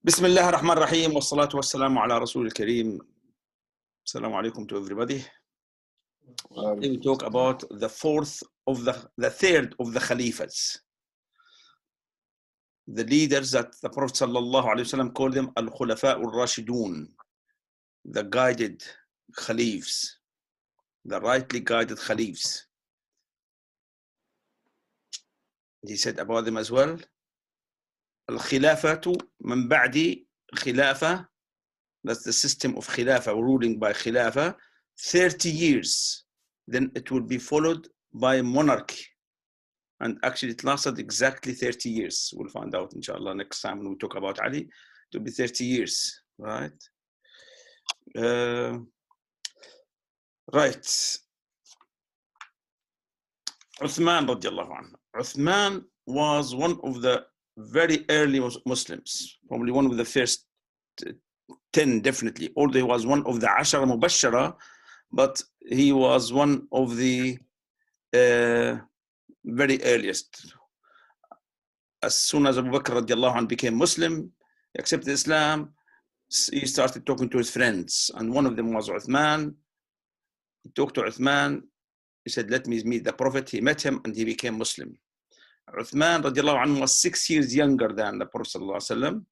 بسم الله الرحمن الرحيم والصلاة والسلام على رسول الكريم. Assalamu alaikum to everybody. Today we talk about the third of the Khalifas, the leaders that the Prophet sallallahu alaihi wasallam called them al-Khulafa al-Rashidun, the guided Khalifs, the rightly guided Khalifs. He said about them as well, al-Khilafatu man ba'di Khilafa, that's the system of Khilafa, ruling by Khilafa, 30 years. Then it will be followed by monarchy. And actually it lasted exactly 30 years. We'll find out inshallah next time when we talk about Ali. It will be 30 years, right? Right. Uthman radiallahu anhu. Uthman was one of the very early Muslims, probably one of the first 10 definitely, although he was one of the Ashara Mubashara, but he was one of the very earliest. As soon as Abu Bakr radiallahu anh became Muslim, he accepted Islam, he started talking to his friends, and one of them was Uthman. He talked to Uthman, he said, let me meet the Prophet. He met him and he became Muslim. Uthman radiallahu anh was 6 years younger than the Prophet sallallahu alaihi wasallam.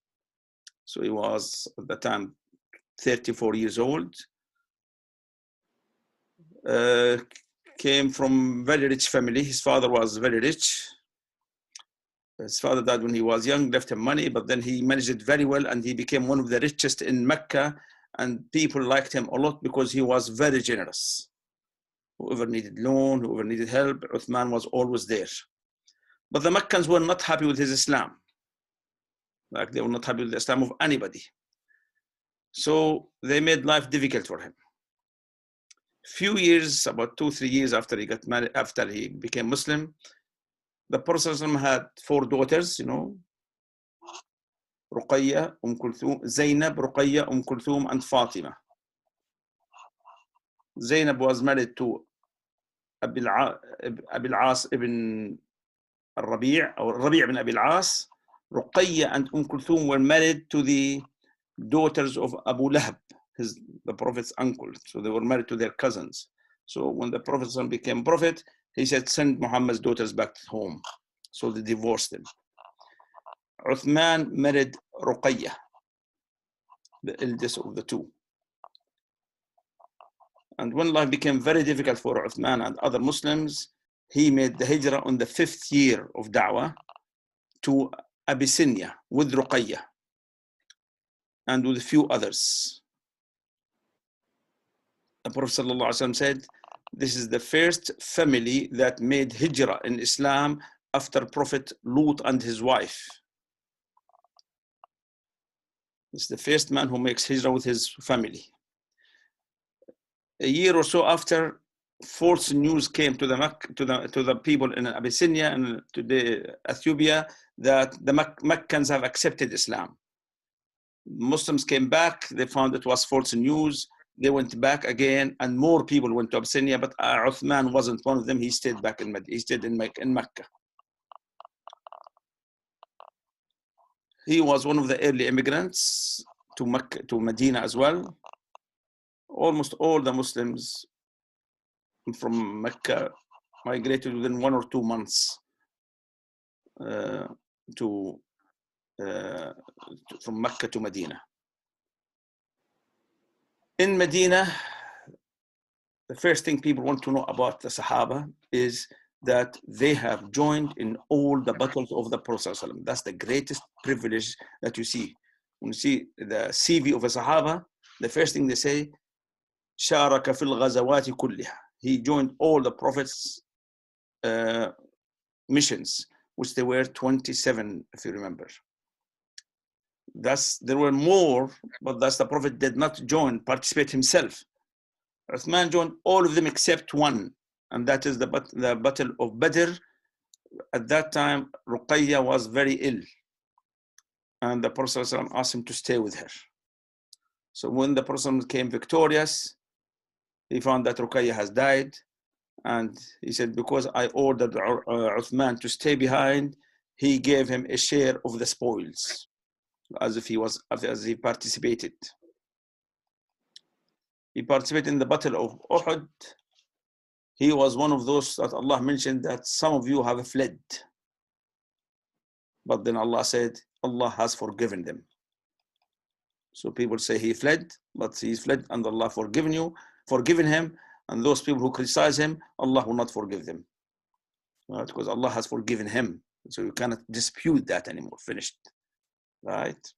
So he was at the time 34 years old. Came from very rich family. His father was very rich. His father died when he was young, left him money, but then he managed it very well and he became one of the richest in Mecca, and people liked him a lot because he was very generous. Whoever needed loan, whoever needed help, Uthman was always there. But the Meccans were not happy with his Islam. Like they were not happy with the Islam of anybody. So they made life difficult for him. Few years, about 2-3 years after he got married, after he became Muslim, the Prophet had 4 daughters, you know, Ruqayya, Kulthum, Zainab, Ruqayya, Kulthum, and Fatima. Zainab was married to Abil As ibn al-Rabi' or Rabi' ibn Abil As. Ruqayya and Kulthum were married to the daughters of Abu Lahab, the Prophet's uncle. So they were married to their cousins. So when the Prophet became Prophet, he said, send Muhammad's daughters back home. So they divorced them. Uthman married Ruqayya, the eldest of the two. And when life became very difficult for Uthman and other Muslims, he made the hijrah on the 5th year of Da'wah to Abyssinia with Ruqayya and with a few others. The Prophet ﷺ said, this is the first family that made hijrah in Islam after Prophet Lut and his wife. It's the first man who makes hijrah with his family. A year or so after, false news came to the people in Abyssinia and to the Ethiopia that the Meccans have accepted Islam. Muslims came back, they found it was false news. They went back again, and more people went to Abyssinia, but Uthman wasn't one of them. He stayed back in Medina. He stayed in Mecca. He was one of the early immigrants to Mecca, to Medina as well. Almost all the Muslims from Mecca migrated within 1 or 2 months from Mecca to Medina. In Medina, the first thing people want to know about the Sahaba is that they have joined in all the battles of the Prophet ﷺ. That's the greatest privilege that you see. When you see the CV of a Sahaba, the first thing they say, شارك في الغزوات كلها. He joined all the Prophet's missions, which there were 27, if you remember. There were more, but the Prophet did not participate himself. Uthman joined all of them except one, and that is the Battle of Badr. At that time, Ruqayya was very ill, and the Prophet ﷺ asked him to stay with her. So when the Prophet came victorious, he found that Ruqayya has died, and he said, because I ordered Uthman to stay behind, he gave him a share of the spoils. as if he participated. He participated in the Battle of Uhud. He was one of those that Allah mentioned that some of you have fled. But then Allah said, Allah has forgiven them. So people say he fled, but he fled and Allah forgiven him. And those people who criticize him, Allah will not forgive them. Right? Because Allah has forgiven him. So you cannot dispute that anymore. Finished. Right?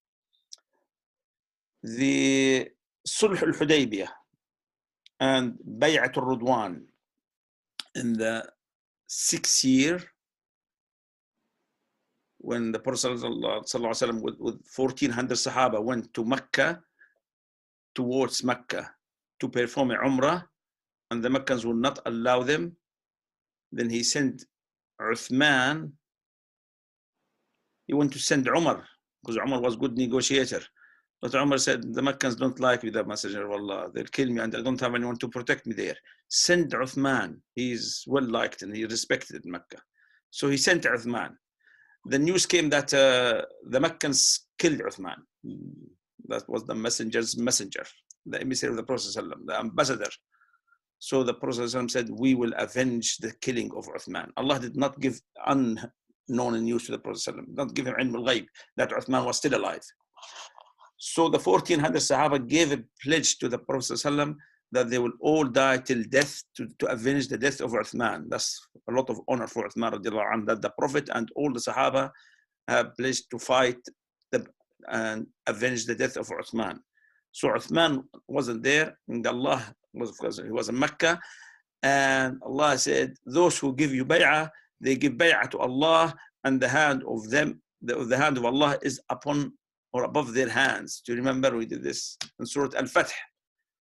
The Sulh al-Hudaybiyah and Bay'at al-Ridwan in the 6th year, when the Prophet ﷺ with 1,400 Sahaba went to Mecca, towards Mecca, to perform a Umrah, and the Meccans would not allow them, then he sent Uthman. He went to send Umar, because Umar was a good negotiator. But Umar said, the Meccans don't like me, the messenger of Allah. They'll kill me, and I don't have anyone to protect me there. Send Uthman. He's well liked and he respected in Mecca. So he sent Uthman. The news came that the Meccans killed Uthman. That was the messenger's messenger, the emissary of the Prophet, the ambassador. So the Prophet said, we will avenge the killing of Uthman. Allah did not give unknown news to the Prophet, not give him ilm al-ghayb, that Uthman was still alive. So the 1,400 Sahaba gave a pledge to the Prophet that they will all die till death to avenge the death of Uthman. That's a lot of honor for Uthman radiallahu anhu, that the Prophet and all the Sahaba have pledged to fight and avenge the death of Uthman. So Uthman wasn't there, and Allah was, because he was in Mecca, and Allah said, those who give you bay'ah, they give bay'ah to Allah, and the hand of them, the hand of Allah is upon or above their hands. Do you remember we did this in Surah Al-Fath?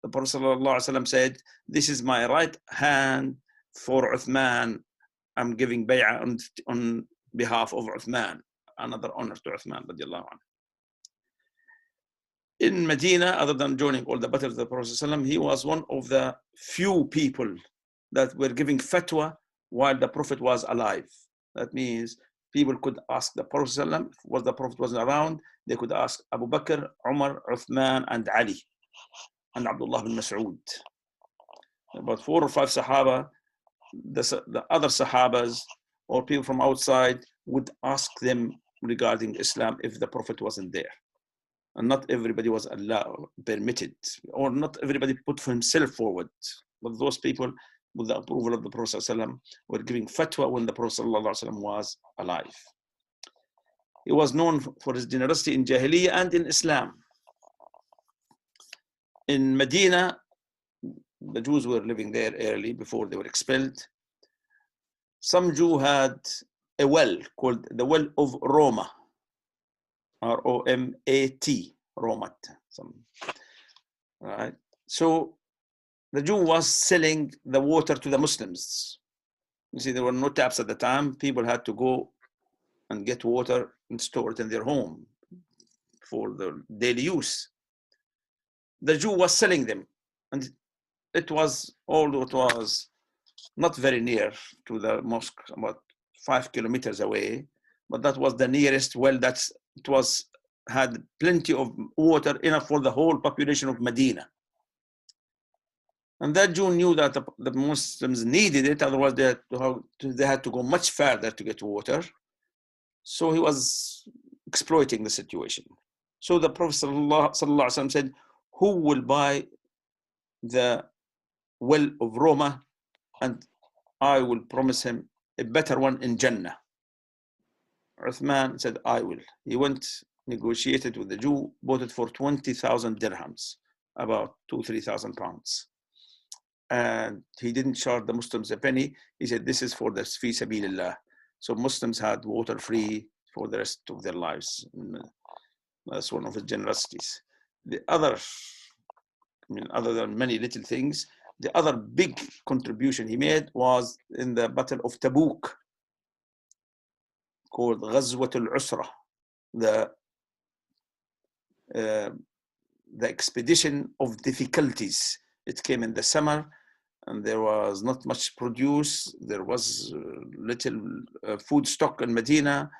The Prophet ﷺ said, this is my right hand for Uthman. I'm giving bay'ah on behalf of Uthman. Another honor to Uthman radiallahu anhu. In Medina, other than joining all the battles of the Prophet ﷺ, he was one of the few people that were giving fatwa while the Prophet was alive. That means people could ask the Prophet ﷺ, while the Prophet wasn't around, they could ask Abu Bakr, Umar, Uthman, and Ali, and Abdullah bin Mas'ud. About 4 or 5 Sahaba, the other Sahabas or people from outside would ask them regarding Islam if the Prophet wasn't there. And not everybody was allowed, permitted, or not everybody put for himself forward. But those people, with the approval of the Prophet ﷺ, were giving fatwa when the Prophet ﷺ was alive. He was known for his generosity in Jahiliyyah and in Islam. In Medina, the Jews were living there early before they were expelled. Some Jew had a well called the Well of Roma, R-O-M-A-T, Romat. Right. So the Jew was selling the water to the Muslims. You see, there were no taps at the time. People had to go and get water and store it in their home for the daily use. The Jew was selling them, and it was not very near to the mosque, about 5 kilometers away, but that was the nearest well had plenty of water, enough for the whole population of Medina. And that Jew knew that the Muslims needed it, otherwise they had to go much further to get water. So he was exploiting the situation. So the Prophet ﷺ said, who will buy the well of Roma, and I will promise him a better one in Jannah. Uthman said, I will. He went, negotiated with the Jew, bought it for 20,000 dirhams, about 2,000-3,000 pounds. And he didn't charge the Muslims a penny. He said, this is for the fi sabilillah. So Muslims had water free for the rest of their lives. That's one of his generosities. The other, other than many little things, the other big contribution he made was in the Battle of Tabuk, called Ghazwat al-Usra, the expedition of difficulties. It came in the summer, and there was not much produce. There was little food stock in Medina.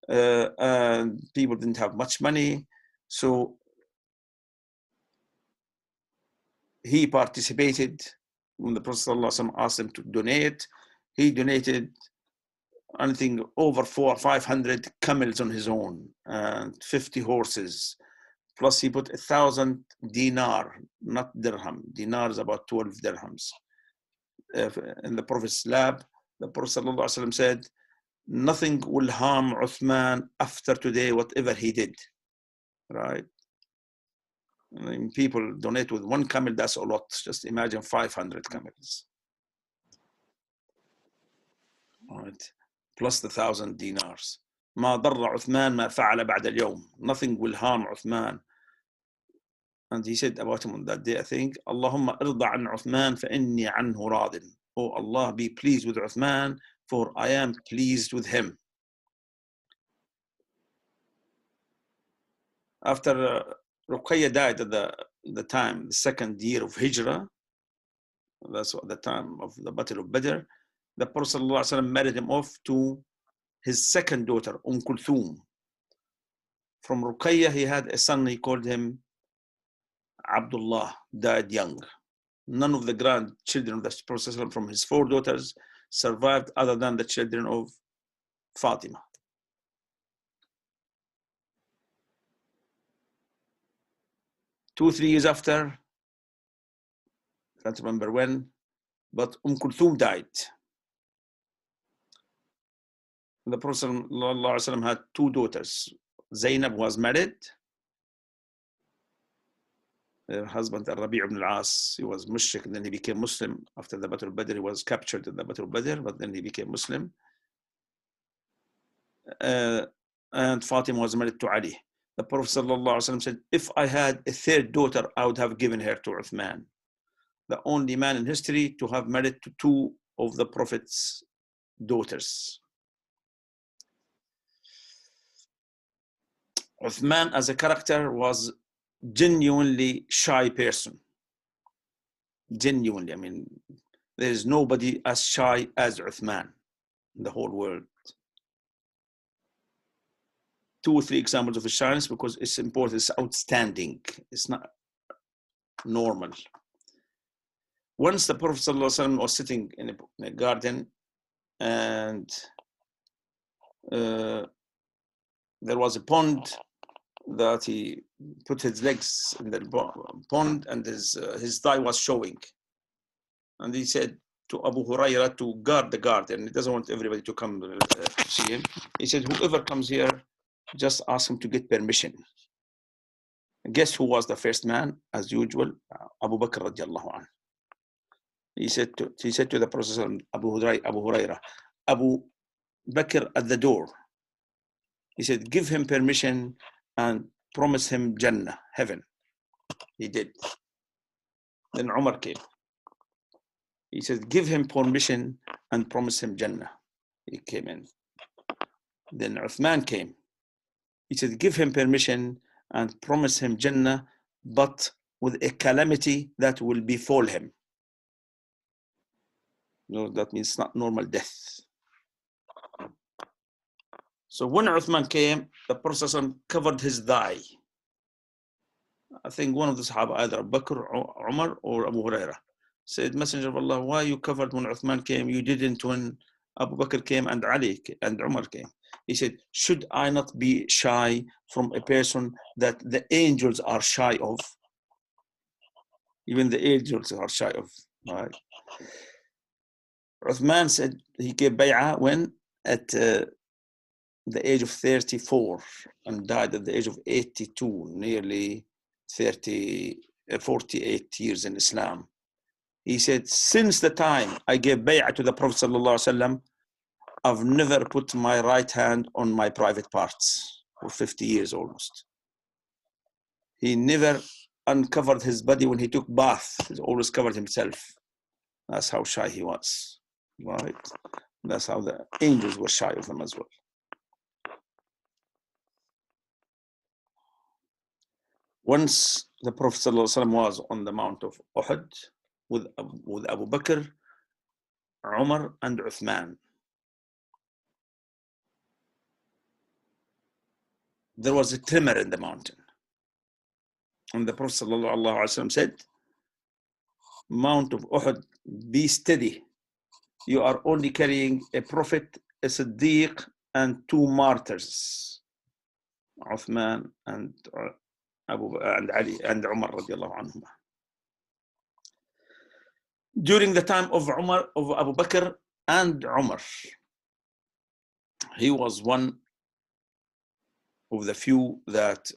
and people didn't have much money. So he participated when the Prophet ﷺ asked him to donate. He donated anything over 400 or 500 camels on his own and 50 horses. Plus he put 1,000 dinar, not dirham. Dinar is about 12 dirhams. In the Prophet's lap, the Prophet ﷺ said, nothing will harm Uthman after today, whatever he did. Right? I mean, people donate with one camel, that's a lot. Just imagine 500 camels. Right? Plus the 1,000 dinars. ما ضر عثمان ما فعل بعد اليوم. Nothing will harm Uthman. And he said about him on that day, I think, Allahumma irda an Uthman fa inni anhu radin. Oh Allah, be pleased with Uthman, for I am pleased with him. After Ruqayya died at the time, the second year of Hijrah, that's at the time of the Battle of Badr, the Prophet ﷺ married him off to his second daughter, Kulthum. From Ruqayya, he had a son, he called him Abdullah, died young. None of the grandchildren of the Prophet ﷺ from his 4 daughters survived other than the children of Fatima. Two, 3 years after, I can't remember when, but Kulthum died. The Prophet ﷺ had 2 daughters. Zainab was married. Her husband, Rabi' ibn al-As, he was mushrik, and then he became Muslim. After the Battle of Badr, he was captured in the Battle of Badr, but then he became Muslim. And Fatima was married to Ali. The Prophet ﷺ said, if I had a 3rd daughter, I would have given her to Uthman. The only man in history to have married to 2 of the Prophet's daughters. Uthman as a character was genuinely shy person. Genuinely, I mean, there is nobody as shy as Uthman in the whole world. 2 or 3 examples of his shyness, because it's important, it's outstanding, it's not normal. Once the Prophet ﷺ was sitting in a garden, and there was a pond that he put his legs in the pond, and his thigh was showing. And he said to Abu Hurairah to guard the garden. He doesn't want everybody to come to see him. He said, whoever comes here, just ask him to get permission. Guess who was the first man, as usual? Abu Bakr radiallahu anhu. He said to the Prophet, Abu Hurairah, Abu Bakr at the door. He said, give him permission and promise him Jannah, heaven. He did. Then Umar came. He said, give him permission and promise him Jannah. He came in. Then Uthman came. He said, give him permission and promise him Jannah, but with a calamity that will befall him. No, that means not normal death. So when Uthman came, the Prophet covered his thigh. I think one of the Sahaba, either Abu Bakr, Umar, or Abu Hurairah, said, Messenger of Allah, why you covered when Uthman came? You didn't when Abu Bakr came and Ali and Umar came. He said, should I not be shy from a person that the angels are shy of? Even the angels are shy of. Right? Uthman said he gave bay'ah when? At the age of 34, and died at the age of 82, nearly 48 years in Islam. He said, since the time I gave bay'ah to the Prophet ﷺ, I've never put my right hand on my private parts for 50 years almost. He never uncovered his body when he took bath. He always covered himself. That's how shy he was. Right? That's how the angels were shy of him as well. Once the Prophet ﷺ was on the Mount of Uhud with Abu Bakr, Umar, and Uthman. there was a tremor in the mountain. And the Prophet ﷺ said, Mount of Uhud, be steady. You are only carrying a prophet, a Siddiq, and two martyrs, Uthman and Ali and Umar radiallahu anhum. During the time of Abu Bakr and Umar, he was one of the few that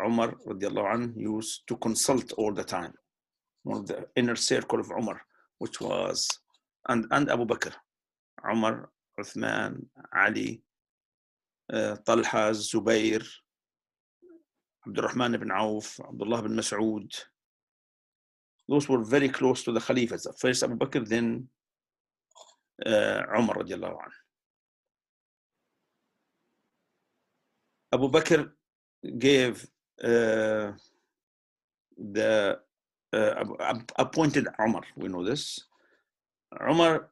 Umar radiallahu anhu used to consult all the time. One of the inner circle of Umar, which was, and Abu Bakr, Umar, Uthman, Ali, Talha, Zubair, Abdurrahman ibn Auf, Abdullah ibn Mas'ud. Those were very close to the Khalifas. First Abu Bakr, then Umar radiallahu anhu. Abu Bakr gave appointed Umar. We know this. Umar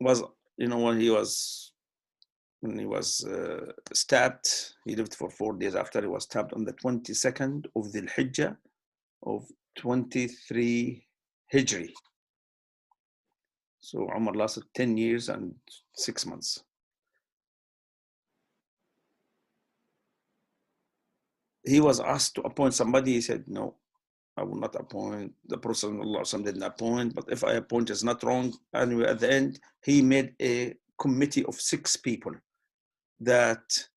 was, when he was stabbed, he lived for 4 days after he was stabbed on the 22nd of the Hijjah of 23 Hijri. So Umar lasted 10 years and 6 months. He was asked to appoint somebody. He said, no, I will not appoint. The Prophet ﷺ didn't appoint, but if I appoint, it's not wrong. Anyway, at the end, he made a committee of 6 people that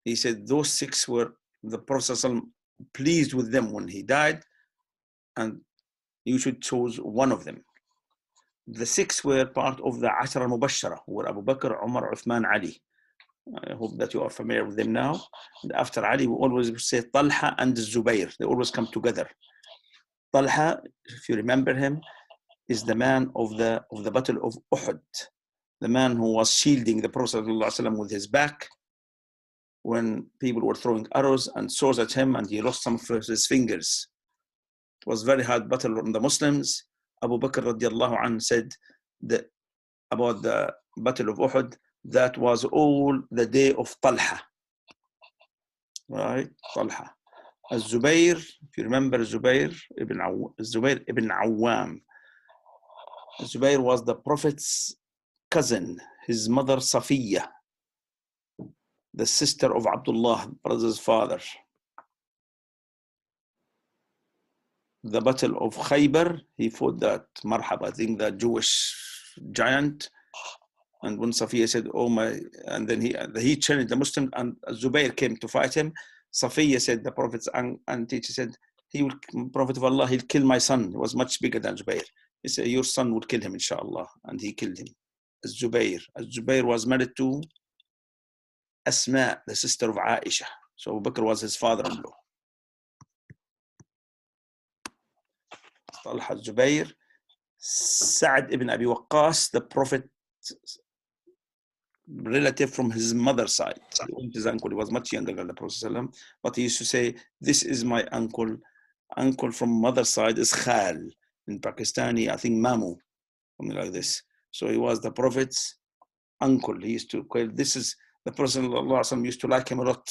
he said those 6 were the Prophet ﷺ pleased with them when he died, and you should choose one of them. The 6 were part of the Ashara al-Mubashshara, who were Abu Bakr, Umar, Uthman, Ali. I hope that you are familiar with them now. And after Ali, we always say Talha and Zubair. They always come together. Talha, if you remember him, is the man of the Battle of Uhud, the man who was shielding the Prophet ﷺ with his back when people were throwing arrows and swords at him, and he lost some of his fingers. It was a very hard battle on the Muslims. Abu Bakr radiallahu anhu said that about the Battle of Uhud, that was all the day of Talha. Right? Talha. Zubair, if you remember Zubair ibn Awwam. Zubair was the Prophet's cousin, his mother Safiya, the sister of Abdullah, brother's father. The Battle of Khaybar, he fought that Marhab, I think the Jewish giant. And when Safiya said, oh my, and then he challenged the Muslim, and Zubair came to fight him. Safiya said, the Prophet's aunt teacher said, Prophet of Allah, he'll kill my son. He was much bigger than Zubair. He said, your son will kill him, inshallah. And he killed him. Zubair. Zubair was married to Asma, the sister of Aisha. So Abu Bakr was his father-in-law. Talha, Zubair, Sa'd ibn Abi Waqqas, the Prophet relative from his mother's side. His uncle, he was much younger than the Prophet, but he used to say, this is my uncle. Uncle from mother's side is Khal. In Pakistani, I think Mamu, something like this. So he was the Prophet's uncle. He used to call, this is the Prophet used to like him a lot.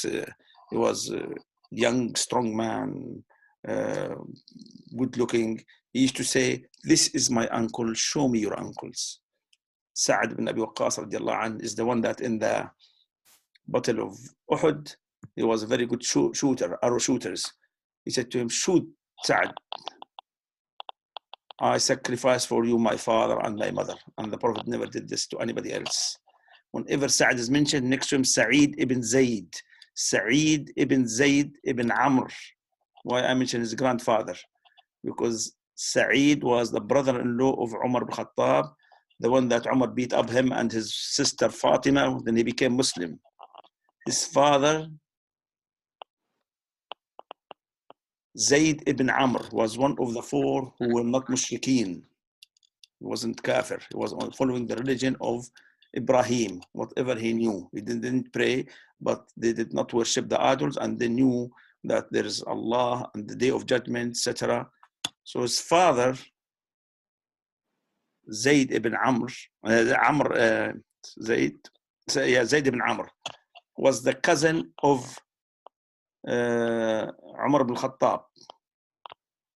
He was a young, strong man, good looking. He used to say, this is my uncle, show me your uncles. Sa'd ibn Abi Waqqas radiallahu anh is the one that in the Battle of Uhud, he was a very good shooter, arrow shooters. He said to him, shoot, Sa'd. I sacrifice for you my father and my mother. And the Prophet never did this to anybody else. Whenever Sa'd is mentioned, next to him, Sa'id ibn Zayd. Sa'id ibn Zayd ibn Amr. Why I mention his grandfather? Because Sa'id was the brother-in-law of Umar ibn Khattab, the one that Umar beat up him and his sister Fatima, then he became Muslim. His father, Zayd ibn Amr, was one of the 4 who were not mushrikeen. He wasn't kafir. He was following the religion of Ibrahim, whatever he knew. He didn't pray, but they did not worship the idols, and they knew that there is Allah and the day of judgment, etc. So his father, Zayd ibn Amr, Zayd ibn Amr, was the cousin of Umar ibn Khattab.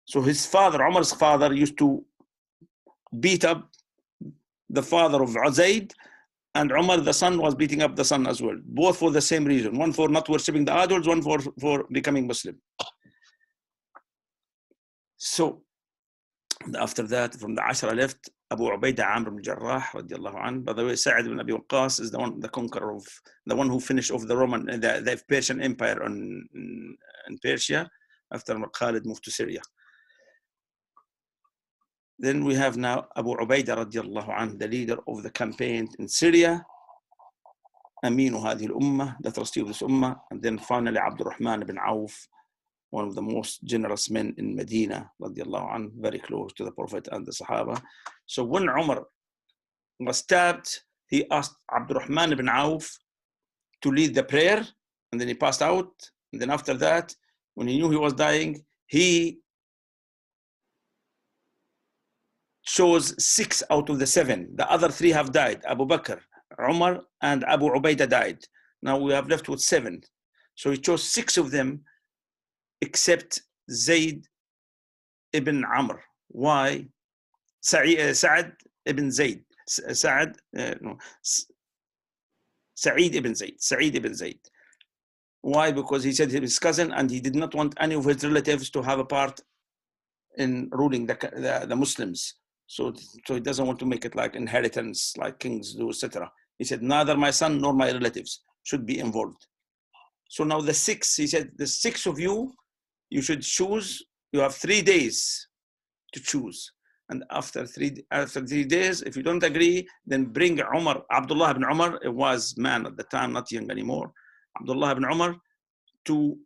So his father, Umar's father, used to beat up the father of Zayd, and Umar, the son, was beating up the son as well, both for the same reason. One for not worshipping the idols, one for becoming Muslim. So after that, from the Ashra left, Abu Ubaidah Amr ibn Jarrah, radiallahu anhu. By the way, Sa'id ibn Abi Waqqas is the conqueror of, the one who finished off the Roman, the Persian Empire in Persia after Khalid moved to Syria. Then we have now Abu Ubaidah radiallahu anhu, the leader of the campaign in Syria, Aminu هذه الأمة, the trustee of this ummah. And then finally Abdurrahman ibn Auf, one of the most generous men in Medina, radiallahu anhu, very close to the Prophet and the Sahaba. So when Umar was stabbed, he asked Abdurrahman ibn Auf to lead the prayer, and then he passed out. And then after that, when he knew he was dying, he chose 6 out of the 7. The other 3 have died. Abu Bakr, Umar, and Abu Ubaidah died. Now we have left with 7. So he chose 6 of them, except Zayd ibn Amr. Why? Sa'id ibn Zayd. Sa'id ibn Zayd. Sa'id ibn Zayd. Why? Because he said he was his cousin, and he did not want any of his relatives to have a part in ruling the Muslims. So he doesn't want to make it like inheritance, like kings do, etc. He said, neither my son nor my relatives should be involved. So now the 6, he said, the 6 of you, you should choose. You have 3 days to choose. And after 3 days, if you don't agree, then bring Umar, Abdullah ibn Umar, it was man at the time, not young anymore, Abdullah ibn Umar, to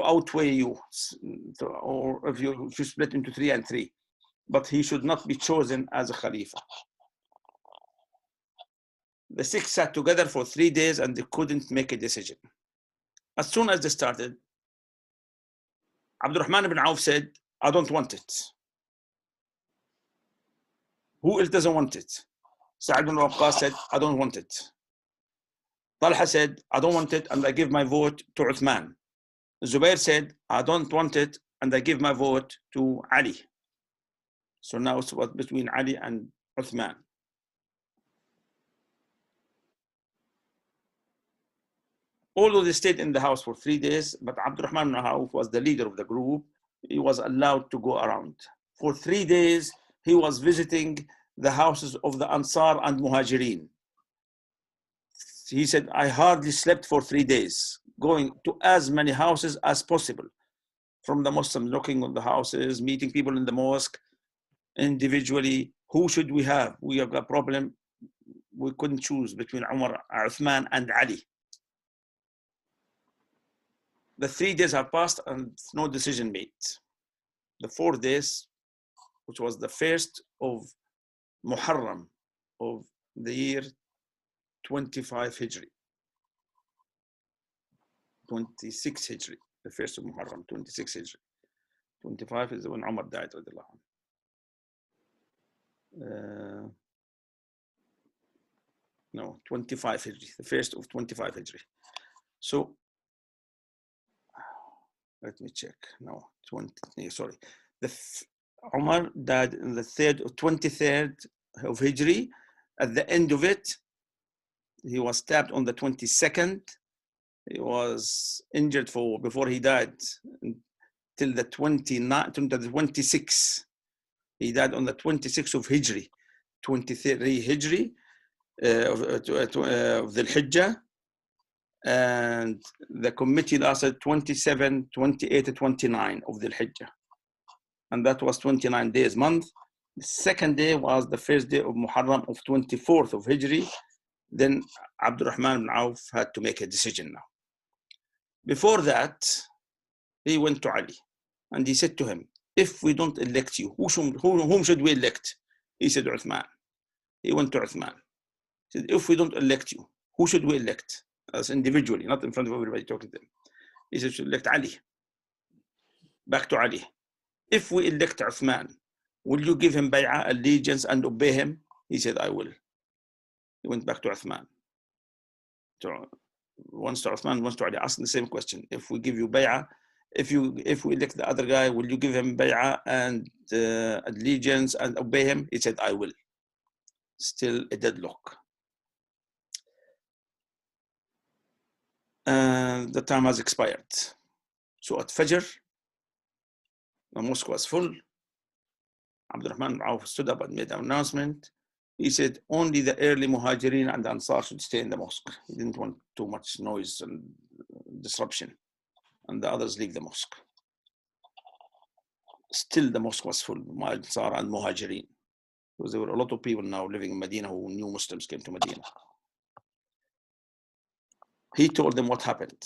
outweigh you, or if you split into 3 and 3. But he should not be chosen as a Khalifa. The 6 sat together for 3 days and they couldn't make a decision. As soon as they started, Abdurrahman ibn Auf said, I don't want it. Who else doesn't want it? Sa'id ibn Waqqas said, I don't want it. Talha said, I don't want it, and I give my vote to Uthman. Zubair said, I don't want it, and I give my vote to Ali. So now it's what between Ali and Uthman. Although they stayed in the house for 3 days, but Abdurrahman ibn Auf was the leader of the group. He was allowed to go around. For 3 days, he was visiting the houses of the Ansar and Muhajirin. He said, I hardly slept for 3 days, going to as many houses as possible from the Muslims, knocking on the houses, meeting people in the mosque individually. Who should we have? We have a problem. We couldn't choose between Umar, Uthman, and Ali. The 3 days have passed and no decision made. The 4 days, which was the 1st of Muharram of the year 25 Hijri, 26 Hijri, the 1st of Muharram, 26 Hijri. 25 is when Umar died. No, 25 Hijri, the 1st of 25 Hijri. So, let me check. No, 20, sorry. Umar died in the 23rd of Hijri. At the end of it, he was stabbed on the 22nd. He was injured before he died till the 26th. He died on the 26th of Hijri, 23 Hijri of the Hijjah. And the committee lasted 27, 28, 29 of the Hijjah. And that was 29 days month. The second day was the first day of Muharram of 24th of Hijri. Then Abdurrahman ibn Auf had to make a decision now. Before that, he went to Ali and he said to him, if we don't elect you, whom should we elect? He said, Uthman. He went to Uthman. He said, if we don't elect you, who should we elect? As individually, not in front of everybody talking to them. He said, should elect Ali. Back to Ali. If we elect Uthman, will you give him bay'ah, allegiance, and obey him? He said, I will. He went back to Uthman. once to Uthman, once to Ali, asking the same question. If we give you bay'ah, if we elect the other guy, will you give him bay'ah and allegiance and obey him? He said, I will. Still a deadlock. And the time has expired. So at Fajr, the mosque was full. Abdurrahman bin Auf stood up and made an announcement. He said only the early Muhajirin and Ansar should stay in the mosque. He didn't want too much noise and disruption. And the others leave the mosque. Still the mosque was full, Ansar and Muhajirin. Because there were a lot of people now living in Medina who knew Muslims came to Medina. He told them what happened.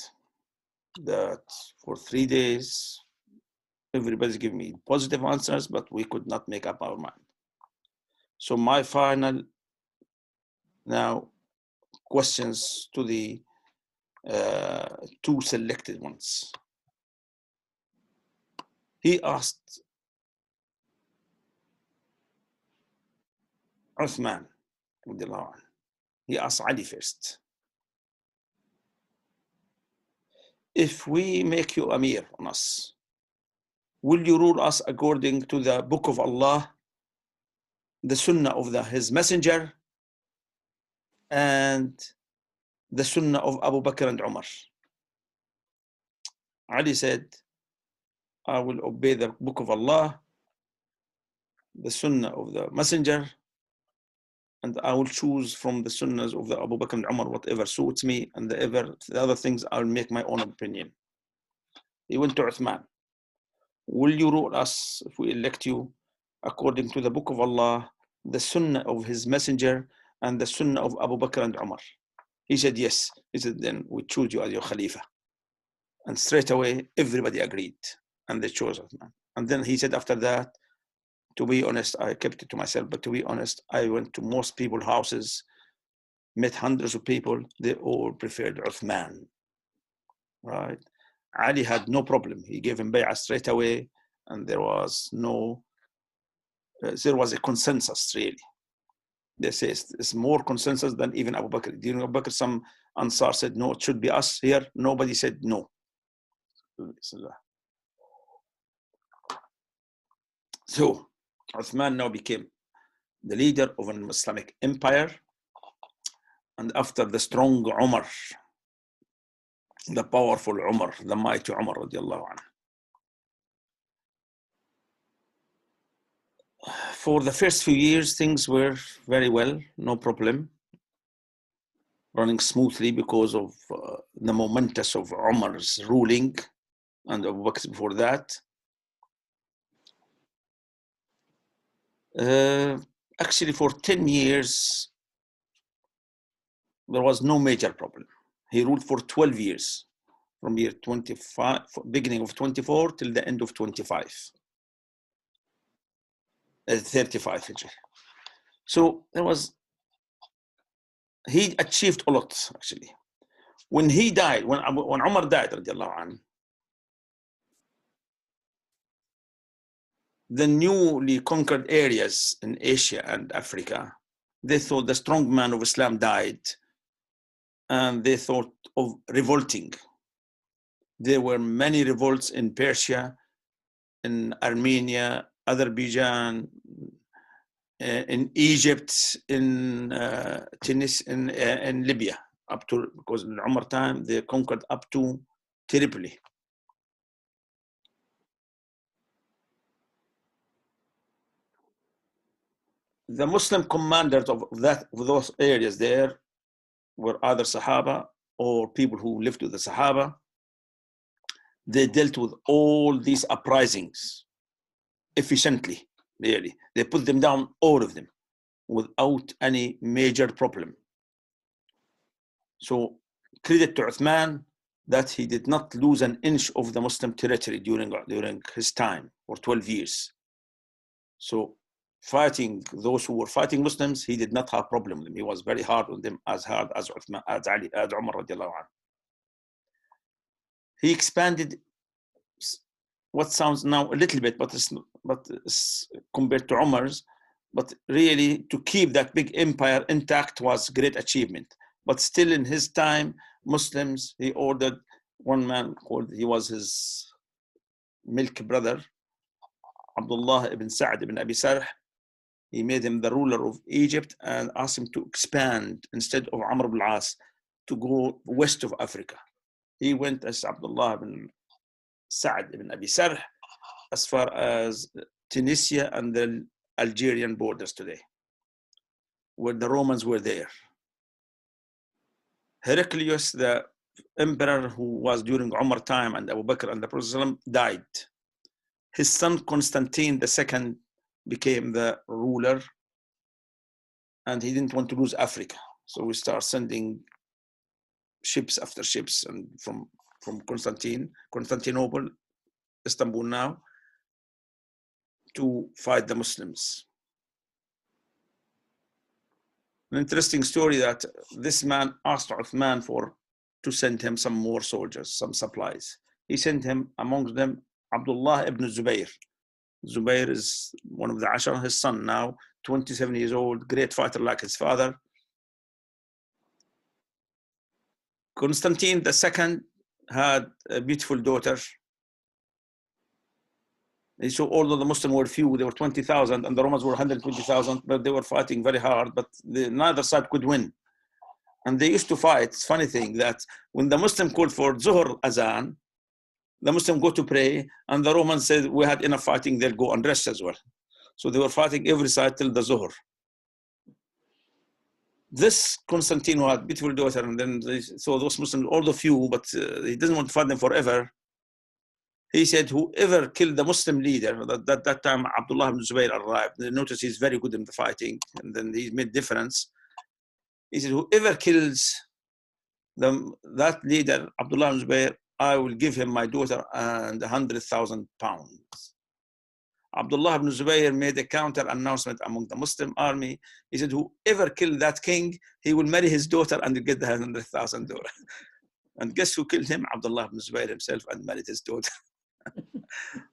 That for 3 days, everybody's giving me positive answers, but we could not make up our mind. So my final now questions to the two selected ones. He asked Uthman, he asked Ali first. If we make you Amir on us, will you rule us according to the book of Allah, the Sunnah of His Messenger, and the Sunnah of Abu Bakr and Umar? Ali said, I will obey the book of Allah, the Sunnah of the Messenger, and I will choose from the Sunnahs of the Abu Bakr and Umar whatever suits me, and the other things I'll make my own opinion. He went to Uthman. Will you rule us if we elect you according to the book of Allah, the Sunnah of His Messenger, and the Sunnah of Abu Bakr and Umar? He said, yes. He said, then we choose you as your Khalifa. And straight away, everybody agreed. And they chose Uthman. And then he said after that, to be honest, I kept it to myself, but to be honest, I went to most people's houses, met hundreds of people. They all preferred Uthman, right? Ali had no problem. He gave him bay'ah straight away, and there was a consensus, really. They say it's more consensus than even Abu Bakr. During Abu Bakr, some Ansar said, no, it should be us here. Nobody said no. So Uthman now became the leader of an Islamic empire. And after the strong Umar, the powerful Umar, the mighty Umar radiallahu anhu. For the first few years, things were very well, no problem, running smoothly because of the momentous of Umar's ruling and Abu Bakr before that. Actually, for 10 years, there was no major problem. He ruled for 12 years, from year 25, beginning of 24 till the end of 25. 35. So he achieved a lot, actually. When he died, when Umar died, radiallahu anhu, the newly conquered areas in Asia and Africa, they thought the strong man of Islam died, and they thought of revolting. There were many revolts in Persia, in Armenia, Azerbaijan, in Egypt, in Tunis, in Libya, up to, because in Umar time, they conquered up to Tripoli. The Muslim commanders of those areas there were either Sahaba or people who lived with the Sahaba. They dealt with all these uprisings efficiently, really. They put them down, all of them, without any major problem. So credit to Uthman that he did not lose an inch of the Muslim territory during his time for 12 years. So fighting those who were fighting Muslims, he did not have a problem with them. He was very hard on them, as hard as Uthman, as Ali, as Umar radiallahu anhu. He expanded what sounds now a little bit, but it's compared to Umar's, but really to keep that big empire intact was great achievement. But still in his time, Muslims. He ordered one man called, he was his milk brother, Abdullah ibn Sa'd ibn Abi Sarh. He made him the ruler of Egypt and asked him to expand instead of Amr ibn al-As to go west of Africa. He went as Abdullah ibn Sa'd ibn Abi Sarh as far as Tunisia and the Algerian borders today, where the Romans were there. Heraclius, the emperor who was during Umar time and Abu Bakr and the Prophet died. His son Constantine II became the ruler, and he didn't want to lose Africa. So we start sending ships after ships and from Constantinople, Istanbul now, to fight the Muslims. An interesting story that this man asked Uthman to send him some more soldiers, some supplies. He sent him, amongst them, Abdullah ibn Zubayr. Zubayr is one of the Ashar, his son now, 27 years old, great fighter like his father. Constantine II had a beautiful daughter. So although the Muslims were few, they were 20,000 and the Romans were 120,000, but they were fighting very hard, but neither side could win. And they used to fight. It's a funny thing that when the Muslim called for Zuhr Azan, the Muslim go to pray, and the Romans said, we had enough fighting, they'll go and rest as well. So they were fighting every side till the Zuhr. This Constantine who had a beautiful daughter, and then so those Muslims, all the few, but he doesn't want to fight them forever. He said, whoever killed the Muslim leader, that time Abdullah ibn Zubayr arrived. Notice he's very good in the fighting, and then he made difference. He said, whoever kills that leader, Abdullah ibn Zubayr, I will give him my daughter and 100,000 pounds. Abdullah ibn Zubayr made a counter announcement among the Muslim army. He said, whoever killed that king, he will marry his daughter and get the 100,000 dollars. And guess who killed him? Abdullah ibn Zubayr himself, and married his daughter.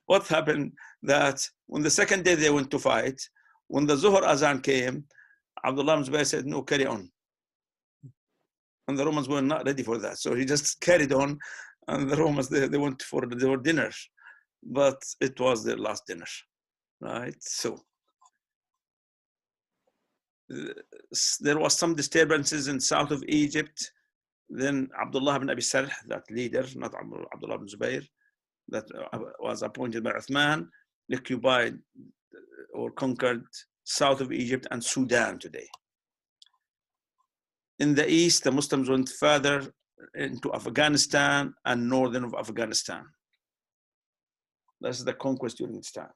What happened that when the second day they went to fight, when the Zuhr Azan came, Abdullah ibn Zubayr said, no, carry on. And the Romans were not ready for that. So he just carried on, and the Romans, they went for their dinner, but it was their last dinner, right? So there was some disturbances in south of Egypt. Then Abdullah ibn Abi Sarh, that leader, not Abdullah ibn Zubayr, that was appointed by Uthman, occupied or conquered south of Egypt and Sudan today. In the east, the Muslims went further into Afghanistan and northern of Afghanistan. That's the conquest during this time.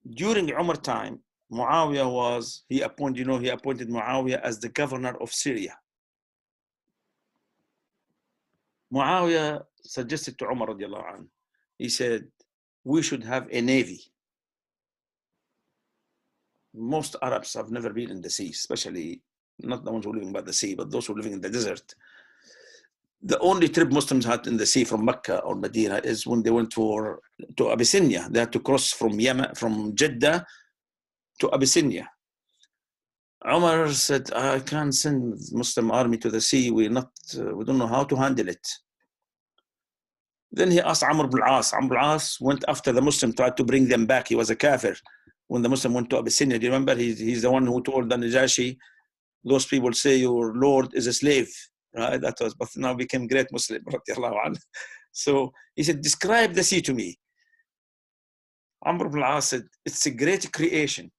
During Umar time, Muawiyah was, he appointed Muawiyah as the governor of Syria. Muawiyah suggested to Umar radiallahu anhu, he said, we should have a navy. Most Arabs have never been in the sea, especially not the ones who are living by the sea, but those who are living in the desert. The only trip Muslims had in the sea from Mecca or Medina is when they went to Abyssinia. They had to cross from Yemen, from Jeddah to Abyssinia. Umar said, I can't send Muslim army to the sea. We don't know how to handle it. Then he asked Amr ibn al-As. Amr ibn al-As went after the Muslim, tried to bring them back. He was a kafir when the Muslim went to Abyssinia. Do you remember? He's the one who told the Najashi, those people say your Lord is a slave. Right? That was, but now became great Muslim. So he said, describe the sea to me. Amr ibn al-As said, it's a great creation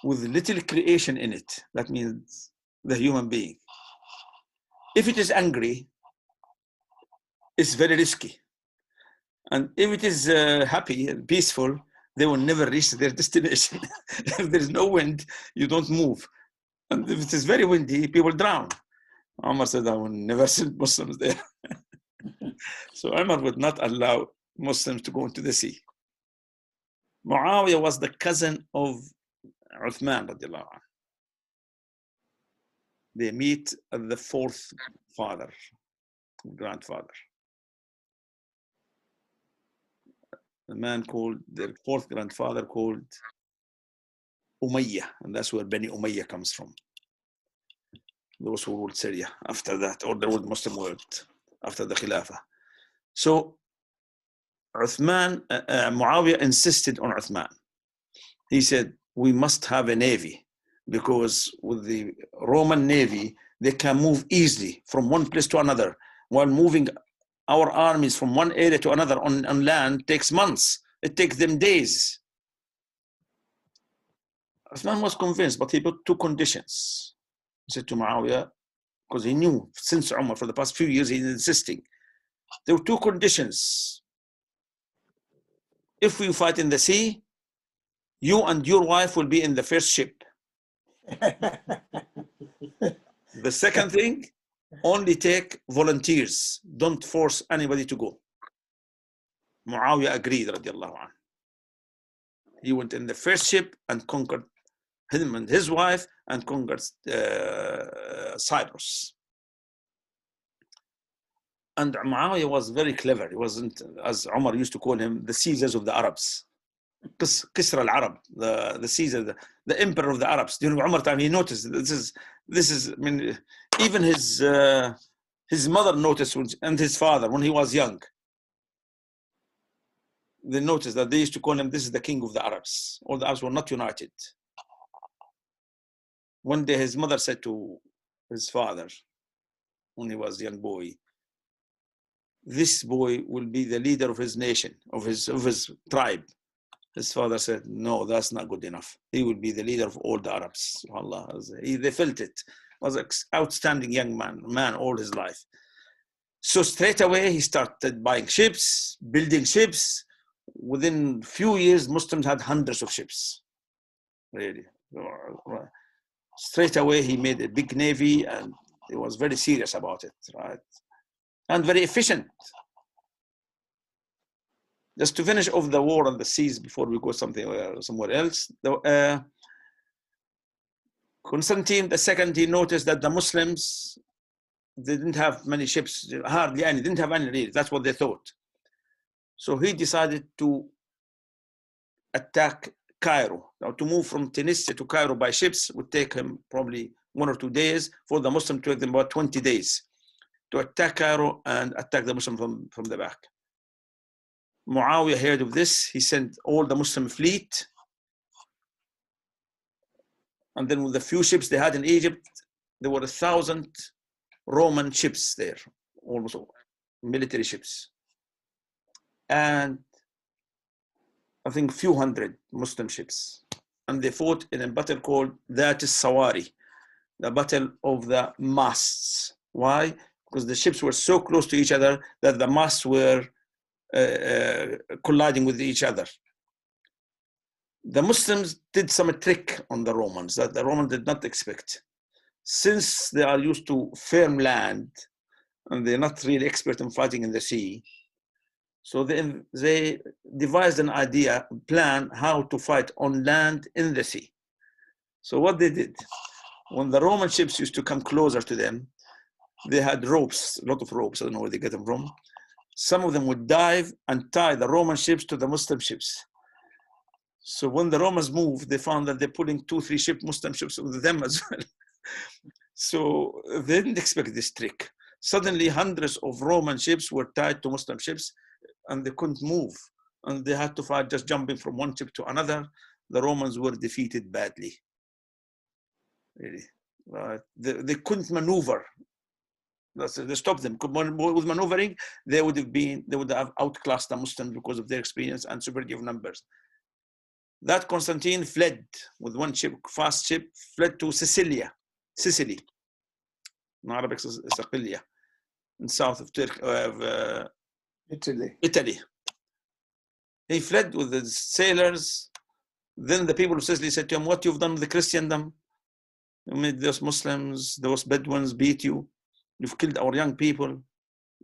with little creation in it. That means the human being. If it is angry, it's very risky. And if it is happy and peaceful, they will never reach their destination. If there is no wind, you don't move. And if it is very windy, people drown. Umar said, I will never send Muslims there. So Umar would not allow Muslims to go into the sea. Muawiyah was the cousin of Uthman radiallahu anhu. They meet at the fourth grandfather. A man called, their fourth grandfather called Umayyah, and that's where Bani Umayyah comes from. those who ruled Syria after that, or the old Muslim world after the Khilafah. So Uthman, Muawiyah insisted on Uthman. He said, we must have a navy, because with the Roman navy, they can move easily from one place to another, while moving our armies from one area to another on land takes months. It takes them days. Uthman was convinced, but he put two conditions. He said to Muawiyah, because he knew since Umar for the past few years, he's insisting. There were two conditions. If we fight in the sea, you and your wife will be in the first ship. The second thing, only take volunteers. Don't force anybody to go. Muawiyah agreed, radiallahu anhu. He went in the first ship and conquered him and his wife and conquered Cyprus. And Muawiyah was very clever. He wasn't, as Umar used to call him, the Caesars of the Arabs. Kisra al-Arab, the Caesar, the emperor of the Arabs. During Umar time, he noticed this is. I mean, even his mother noticed, and his father when he was young. They noticed that they used to call him, this is the king of the Arabs. All the Arabs were not united. One day his mother said to his father, when he was a young boy, this boy will be the leader of his nation, of his tribe. His father said, no, that's not good enough. He will be the leader of all the Arabs. Allah, they felt it. Was an outstanding young man all his life. So straight away, he started buying ships, building ships. Within few years, Muslims had hundreds of ships. Really. Straight away, he made a big navy, and he was very serious about it, right? And very efficient. Just to finish off the war on the seas before we go somewhere else, Constantine II, he noticed that the Muslims, they didn't have many ships, hardly any, didn't have any really. That's what they thought. So he decided to attack Cairo. Now, to move from Tunisia to Cairo by ships would take him probably 1 or 2 days. For the Muslim to take them about 20 days to attack Cairo and attack the Muslim from the back. Muawiyah heard of this. He sent all the Muslim fleet. And then with the few ships they had in Egypt, there were 1,000 Roman ships there, almost all, military ships. And I think a few hundred Muslim ships. And they fought in a battle called That Sawari, the battle of the masts. Why? Because the ships were so close to each other that the masts were colliding with each other. The Muslims did some trick on the Romans that the Romans did not expect. Since they are used to firm land and they're not really expert in fighting in the sea, so they devised an plan how to fight on land in the sea. So what they did, when the Roman ships used to come closer to them, they had ropes, a lot of ropes, I don't know where they get them from. Some of them would dive and tie the Roman ships to the Muslim ships. So when the Romans moved, they found that they're pulling 2-3 Muslim ships with them as well. So they didn't expect this trick. Suddenly, hundreds of Roman ships were tied to Muslim ships, and they couldn't move. And they had to fight just jumping from one ship to another. The Romans were defeated badly. Really. They couldn't maneuver. They stopped them. With maneuvering, they would have outclassed the Muslims because of their experience and superiority of numbers. That Constantine fled with one ship, fast ship, fled to Sicily. In Arabic, Siqilia, in south of Turkey, Italy. He fled with the sailors. Then the people of Sicily said to him, what you've done with the Christendom? You made those Muslims, those Bedouins beat you. You've killed our young people.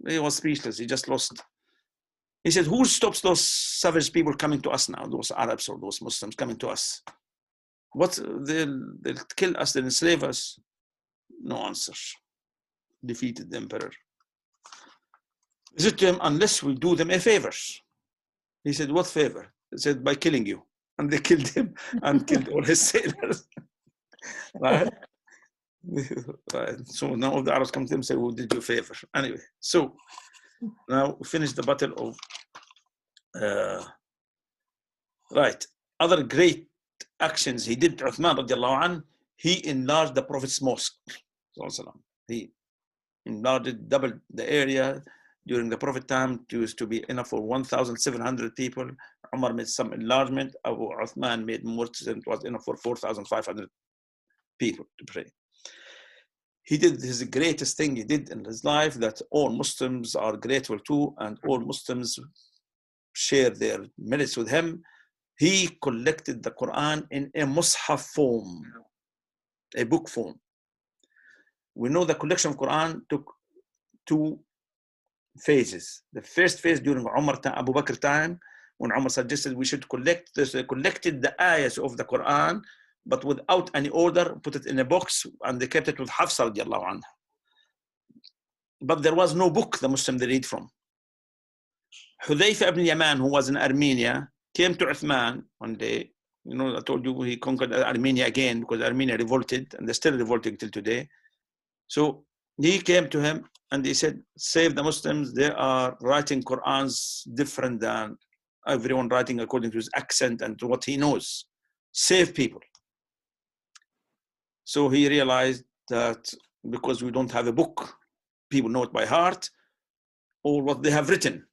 He was speechless. He just lost. He said, who stops those savage people coming to us now, those Arabs or those Muslims coming to us? They'll kill us, they'll enslave us. No answer. Defeated the emperor. He said to him, unless we do them a favor. He said, what favor? He said, by killing you. And they killed him and killed all his sailors. Right? Right. So now all the Arabs come to him and say, who did you a favor? Anyway, so now we finish the battle of right. Other great actions he did, Uthman radiallahu anh, he enlarged the Prophet's mosque. He enlarged it, doubled the area. During the Prophet time, it used to be enough for 1,700 people. Umar made some enlargement. Abu Uthman made more, it was enough for 4,500 people to pray. He did his greatest thing he did in his life that all Muslims are grateful to, and all Muslims share their merits with him. He collected the Quran in a mushaf form, a book form. We know the collection of Quran took 2 phases. The first phase during Abu Bakr time, when Umar suggested we should collect this, they collected the ayahs of the Quran, but without any order, put it in a box, and they kept it with Hafsa radiallahu anha. But there was no book the Muslim they read from. Hudayfa ibn Yaman, who was in Armenia, came to Uthman one day. You know, I told you he conquered Armenia again because Armenia revolted, and they're still revolting till today. So he came to him and he said, save the Muslims. They are writing Qurans different than everyone writing according to his accent and to what he knows. Save people. So he realized that because we don't have a book, people know it by heart or what they have written.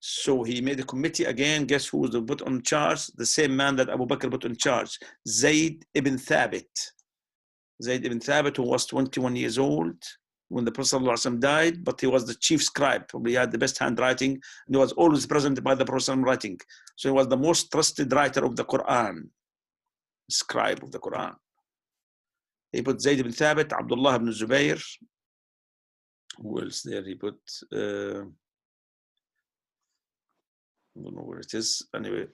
So he made a committee again. Guess who was put on charge? The same man that Abu Bakr put in charge, Zayd ibn Thabit. Zayd ibn Thabit, who was 21 years old when the Prophet ﷺ died, but he was the chief scribe. Probably had the best handwriting, and he was always present by the Prophet ﷺ writing. So he was the most trusted writer of the Quran, scribe of the Quran. He put Zayd ibn Thabit, Abdullah ibn Zubayr. Who else there? He put, I don't know where it is. Anyway,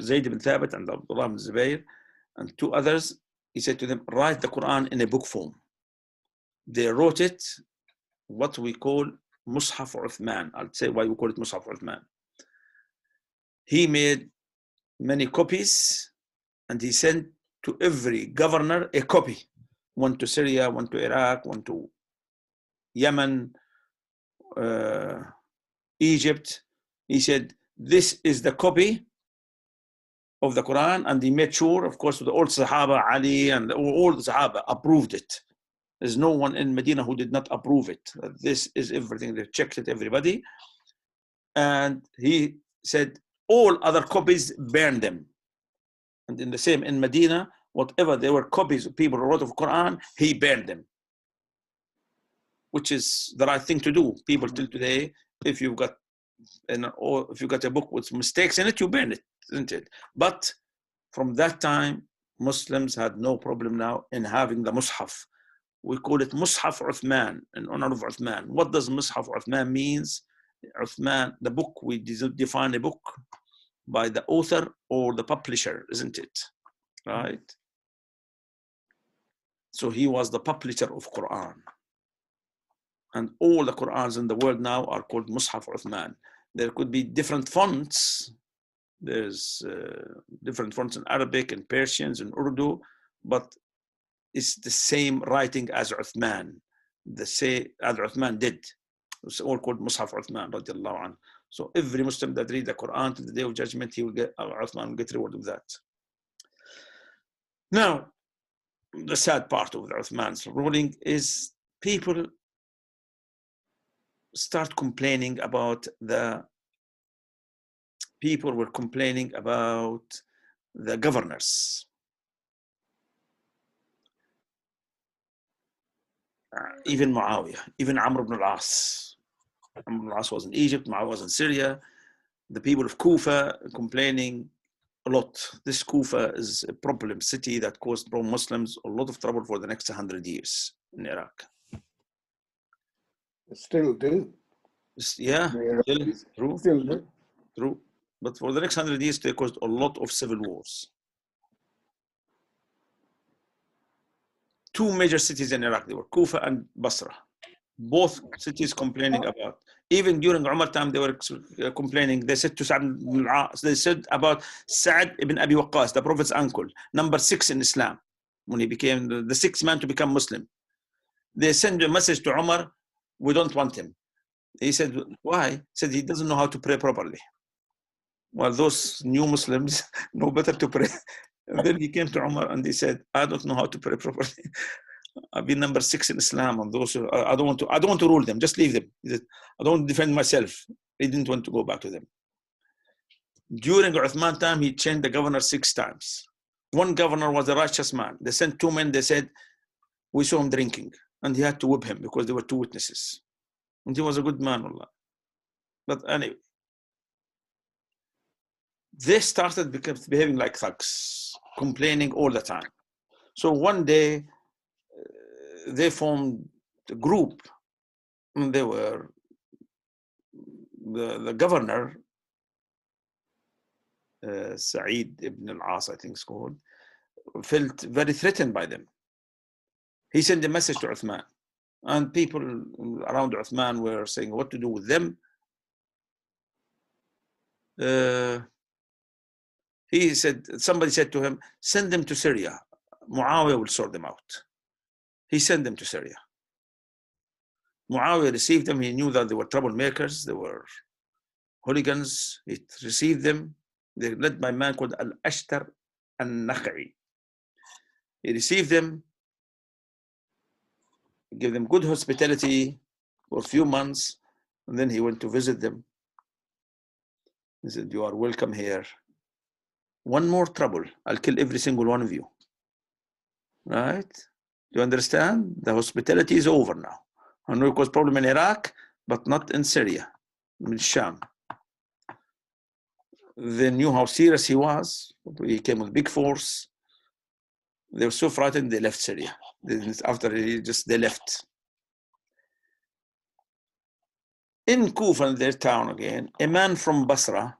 Zayd ibn Thabit and Abdullah ibn Zubayr and 2 others. He said to them, write the Quran in a book form. They wrote it, what we call Mushaf Uthman. I'll say why we call it Mushaf Uthman. He made many copies and he sent to every governor a copy. One to Syria, one to Iraq, one to Yemen, Egypt. He said, this is the copy of the Quran, and he made sure, of course, the old Sahaba, Ali, and all the Sahaba approved it. There's no one in Medina who did not approve it. This is everything. They checked it, everybody. And he said, all other copies, burn them. And in the same, in Medina, whatever there were copies of people who wrote of Quran, he burned them. Which is the right thing to do. People till today, if you've got a book with mistakes in it, you burn it, isn't it? But from that time, Muslims had no problem now in having the Mus'haf. We call it Mushaf Uthman, in honor of Uthman. What does Mushaf Uthman means? Uthman, the book, we define a book by the author or the publisher, isn't it? Right? So he was the publisher of Quran. And all the Qurans in the world now are called Mushaf Uthman. There could be different fonts. There's different fonts in Arabic and Persians and Urdu, but it's the same writing as Uthman. As Uthman did. It's all called Mushaf Uthman radiallahu anh. So every Muslim that reads the Quran to the Day of Judgment, he will get, Uthman will get rewarded with that. Now, the sad part of the Uthman's ruling is people start complaining about the governors. Even Muawiyah, even Amr ibn al-As. Amr ibn al-As was in Egypt, Muawiyah was in Syria. The people of Kufa complaining a lot. This Kufa is a problem city that caused pro-Muslims a lot of trouble for the next 100 years in Iraq. Still do. Yeah, true. Still do. True. But for the next 100 years, they caused a lot of civil wars. 2 major cities in Iraq, they were Kufa and Basra. Both cities complaining about. Even during Umar time, they were complaining. They said to Sa'd ibn al-As, they said about Sa'd ibn Abi Waqqas, the Prophet's uncle, number 6 in Islam. when he became the sixth man to become Muslim. They sent a message to Umar, we don't want him. He said, why? He said, he doesn't know how to pray properly. Well, those new Muslims know better to pray. And then he came to Umar and he said, I don't know how to pray properly. I've been number 6 in Islam, and those I don't want to rule them. Just leave them. He said, I don't want to defend myself. He didn't want to go back to them. During Uthman time, he changed the governor 6 times. One governor was a righteous man. They sent 2 men. They said, we saw him drinking, and he had to whip him because there were 2 witnesses. And he was a good man, Allah. But anyway, they started behaving like thugs, complaining all the time. So one day, they formed a group, and they were the governor, Sa'id ibn al-As, I think it's called, felt very threatened by them. He sent a message to Uthman, and people around Uthman were saying what to do with them. He said, somebody said to him, send them to Syria. Muawiyah will sort them out. He sent them to Syria. Muawiyah received them. He knew that they were troublemakers. They were hooligans. He received them. They led by a man called Al-Ashtar al-Nakha'i. He received them, gave them good hospitality for a few months, and then he went to visit them. He said, you are welcome here. One more trouble, I'll kill every single one of you. Right? Do you understand? The hospitality is over now. I know it caused problem in Iraq, but not in Syria, in Sham. They knew how serious he was. He came with big force. They were so frightened, they left Syria. After they left. In Kufa, their town again, a man from Basra,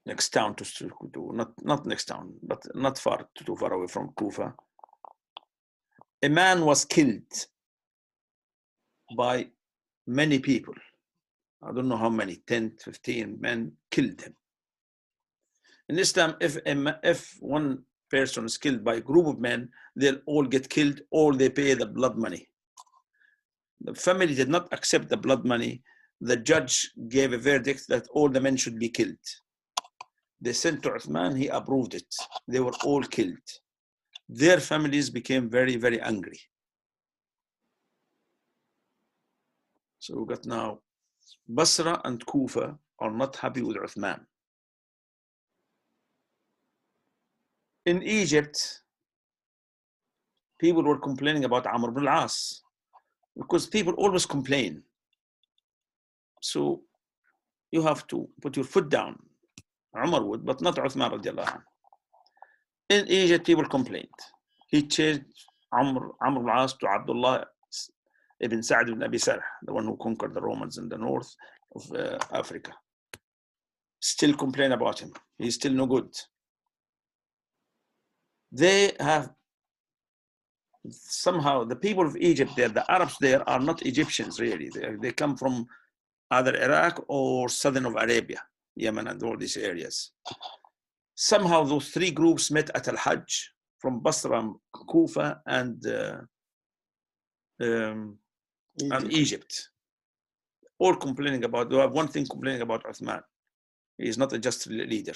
next town not next town, but not too far away from Kufa, a man was killed by many people. I don't know how many, 10, 15 men killed him. In Islam, if one person is killed by a group of men, they'll all get killed, or they pay the blood money. The family did not accept the blood money. The judge gave a verdict that all the men should be killed. They sent to Uthman, he approved it. They were all killed. Their families became very, very angry. So we got now Basra and Kufa are not happy with Uthman. In Egypt, people were complaining about Amr ibn al-As because people always complain. So you have to put your foot down. Umar would, but not Uthman radiallahu anhu. In Egypt, people complained. He changed Amr ibn al-As to Abdullah ibn Sa'd ibn Abi Sarh, the one who conquered the Romans in the north of Africa. Still complain about him. He's still no good. They have somehow, the people of Egypt there, the Arabs there are not Egyptians really. They come from either Iraq or southern of Arabia, Yemen and all these areas. Somehow those 3 groups met at Al-Hajj from Basra, Kufa, and Egypt. All complaining about, they have one thing complaining about Uthman. He is not a just leader.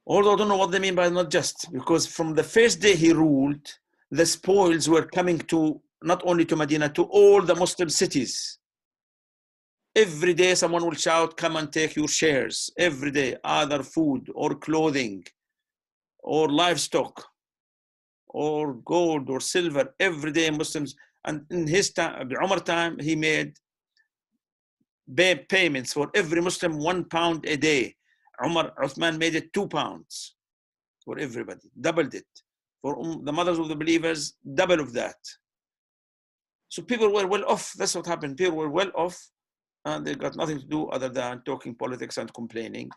Although I don't know what they mean by not just, because from the first day he ruled, the spoils were coming to, not only to Medina, to all the Muslim cities. Every day someone will shout, come and take your shares. Every day, either food or clothing or livestock or gold or silver. Every day Muslims, and in his time, Umar time, he made payments for every Muslim £1 a day. Uthman made it £2 for everybody, doubled it. For the mothers of the believers, double of that. So people were well off. That's what happened. People were well off, and they got nothing to do other than talking politics and complaining.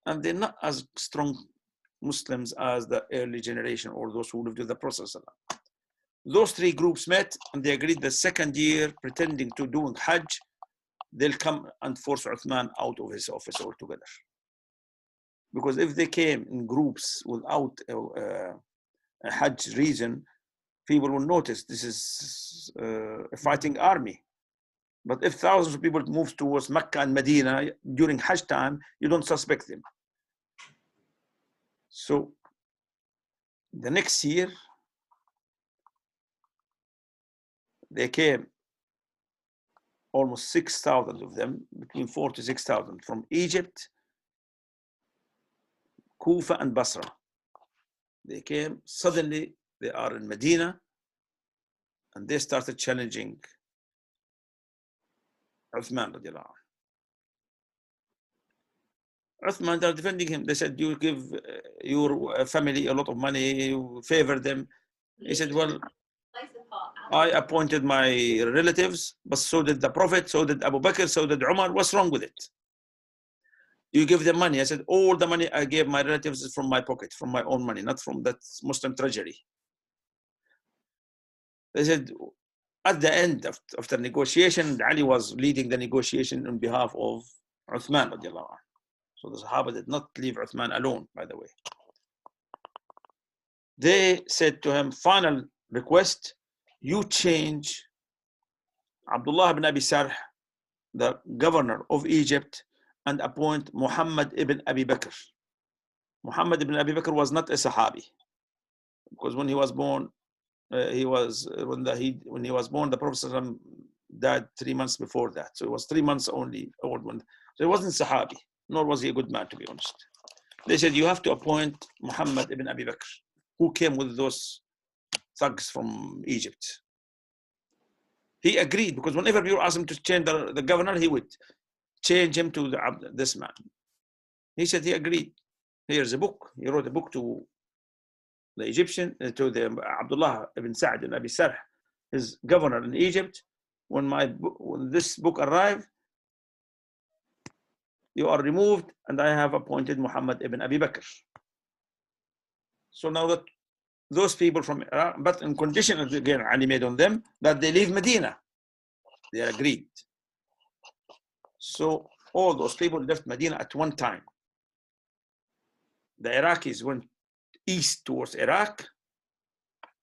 And they're not as strong Muslims as the early generation or those who lived with the Prophet. Those 3 groups met, and they agreed the second year, pretending to doing Hajj, they'll come and force Uthman out of his office altogether. because if they came in groups without a Hajj reason, people will notice this is a fighting army. But if thousands of people move towards Mecca and Medina during Hajj time, you don't suspect them. So the next year, they came, almost 6,000 of them, between 4,000 to 6,000 from Egypt, Kufa and Basra. They came, suddenly they are in Medina, and they started challenging Uthman radiallahu anhu. Uthman, they're defending him. They said, you give your family a lot of money, you favor them. He said, well, I appointed my relatives, but so did the Prophet, so did Abu Bakr, so did Umar. What's wrong with it? You give them money. I said, all the money I gave my relatives is from my pocket, from my own money, not from that Muslim treasury. They said, at the end of the negotiation, Ali was leading the negotiation on behalf of Uthman radiallahu anhu. So the Sahaba did not leave Uthman alone, by the way. They said to him, final request, you change Abdullah ibn Abi Sarh, the governor of Egypt, and appoint Muhammad ibn Abi Bakr. Muhammad ibn Abi Bakr was not a Sahabi, because when he was born, when he was born, the Prophet died 3 months before that. So he was 3 months only old when. So he wasn't Sahabi, nor was he a good man, to be honest. They said, you have to appoint Muhammad ibn Abi Bakr, who came with those thugs from Egypt. He agreed, because whenever people asked him to change the governor, he would change him to this man. He said he agreed. Here's a book. He wrote a book to the Egyptian, to the Abdullah ibn Sa'd and Abi Sarh, his governor in Egypt. When this book arrived, you are removed, and I have appointed Muhammad ibn Abi Bakr. So now that those people from Iraq, but in condition, again, Ali made on them, that they leave Medina. They agreed. So all those people left Medina at one time. The Iraqis went east towards Iraq,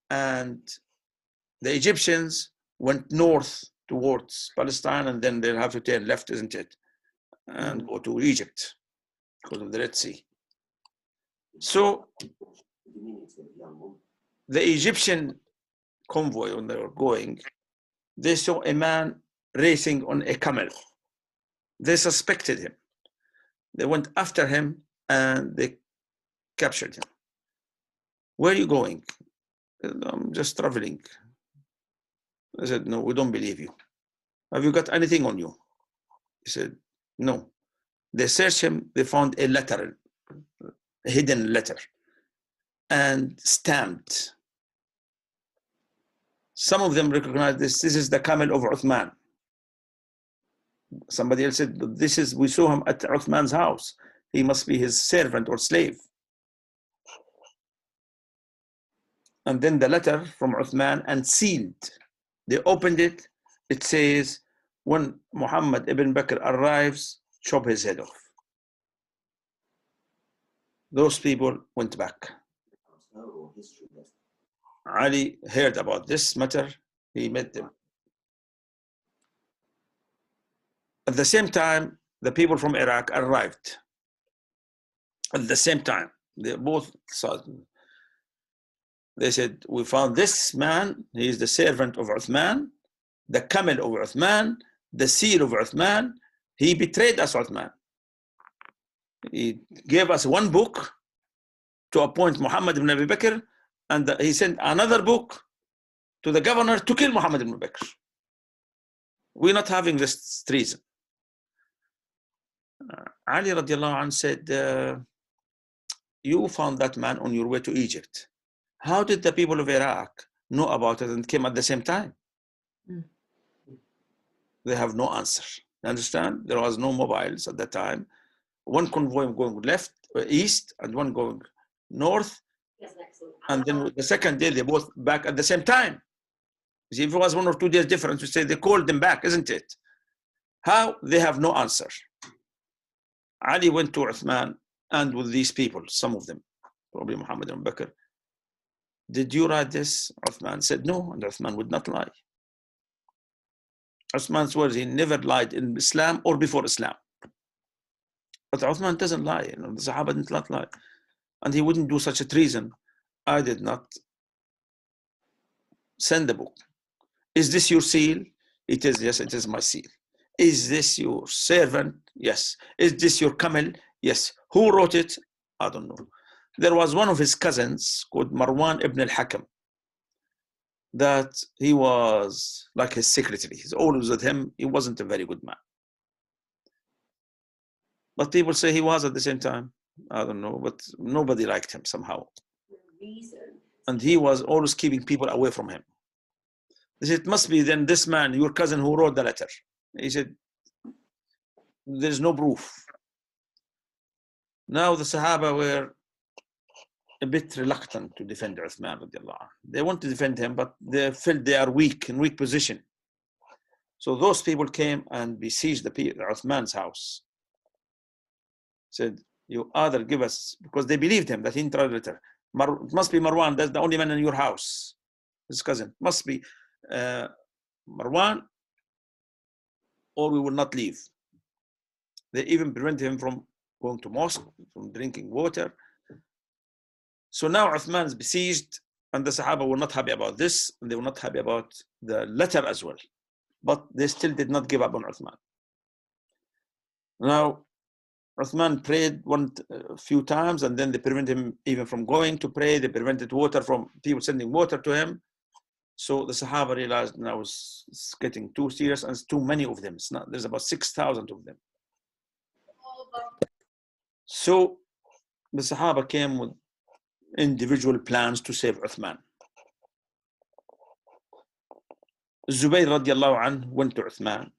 and the Egyptians went north towards Palestine, and then they'll have to turn left, isn't it? And go to Egypt because of the Red Sea. So the Egyptian convoy, when they were going, they saw a man racing on a camel. They suspected him. They went after him and they captured him. Where are you going? I'm just traveling. I said, no, we don't believe you. Have you got anything on you? He said, no. They searched him. They found a letter, a hidden letter, and stamped. Some of them recognized this. This is the camel of Uthman. Somebody else said, we saw him at Uthman's house. He must be his servant or slave. And then the letter from Uthman, and sealed. They opened it. It says, when Muhammad ibn Bakr arrives, chop his head off. Those people went back. Ali heard about this matter. He met them. At the same time, the people from Iraq arrived. At the same time, they both saw it. They said, we found this man. He is the servant of Uthman, the camel of Uthman, the seal of Uthman. He betrayed us, Uthman. He gave us one book to appoint Muhammad ibn Abi Bakr, and he sent another book to the governor to kill Muhammad ibn Abi Bakr. We're not having this treason. Ali radiallahu anhu said, you found that man on your way to Egypt. How did the people of Iraq know about it and came at the same time? They have no answer. You understand? There was no mobiles at that time. One convoy going left, east, and one going north. And then the second day, they both back at the same time. See, if it was 1 or 2 days difference, we say they called them back, isn't it? How? They have no answer. Ali went to Uthman and with these people, some of them, probably Muhammad and Bakr, did you write this? Uthman said no, and Uthman would not lie. Uthman's words, he never lied in Islam or before Islam. But Uthman doesn't lie, the Sahaba did not lie. And he wouldn't do such a treason. I did not send the book. Is this your seal? It is, yes, it is my seal. Is this your servant? Yes. Is this your camel? Yes. Who wrote it? I don't know. There was one of his cousins called Marwan ibn al-Hakam, that he was like his secretary. He's always with him. He wasn't a very good man. But people say he was at the same time. I don't know, but nobody liked him somehow. And he was always keeping people away from him. They said, it must be then this man, your cousin, who wrote the letter. He said, there's no proof. Now the Sahaba were a bit reluctant to defend Uthman. They want to defend him, but they felt they are weak, in weak position. So those people came and besieged Uthman's house. Said, you either give us, because they believed him that he didn't write the letter. It must be Marwan, that's the only man in your house. His cousin. Must be Marwan, or we will not leave. They even prevented him from going to mosque, from drinking water. So now Uthman is besieged, and the Sahaba were not happy about this, and they were not happy about the letter as well. But they still did not give up on Uthman. Now, Uthman prayed a few times, and then they prevented him even from going to pray. They prevented water from people sending water to him. So the Sahaba realized now it's getting too serious, and it's too many of them. There's about 6,000 of them. So the Sahaba came with individual plans to save Uthman. Zubayr radiallahu anhu went to Uthman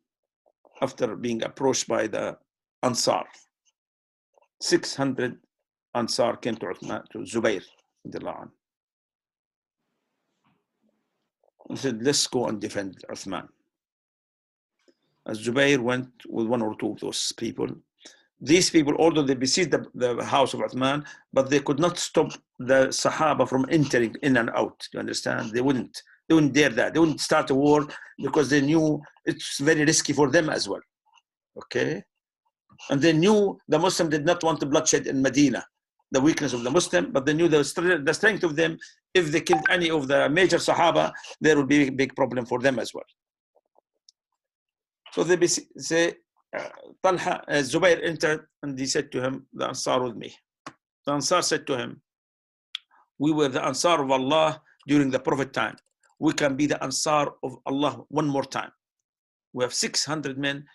after being approached by the Ansar. 600 Ansar came to Uthman, to Zubayr radiallahu anhu. He said, let's go and defend Uthman. As Zubayr went with one or two of those people. These people, although they besieged the house of Uthman, but they could not stop the Sahaba from entering in and out. You understand? They wouldn't dare that. They wouldn't start a war because they knew it's very risky for them as well. Okay? And they knew the Muslim did not want the bloodshed in Medina, the weakness of the Muslim, but they knew the strength of them. If they killed any of the major Sahaba, there would be a big problem for them as well. So they say, Talha, Zubayr entered, and he said to him, the Ansar with me. The Ansar said to him, we were the Ansar of Allah during the Prophet time. We can be the Ansar of Allah one more time. We have 600 men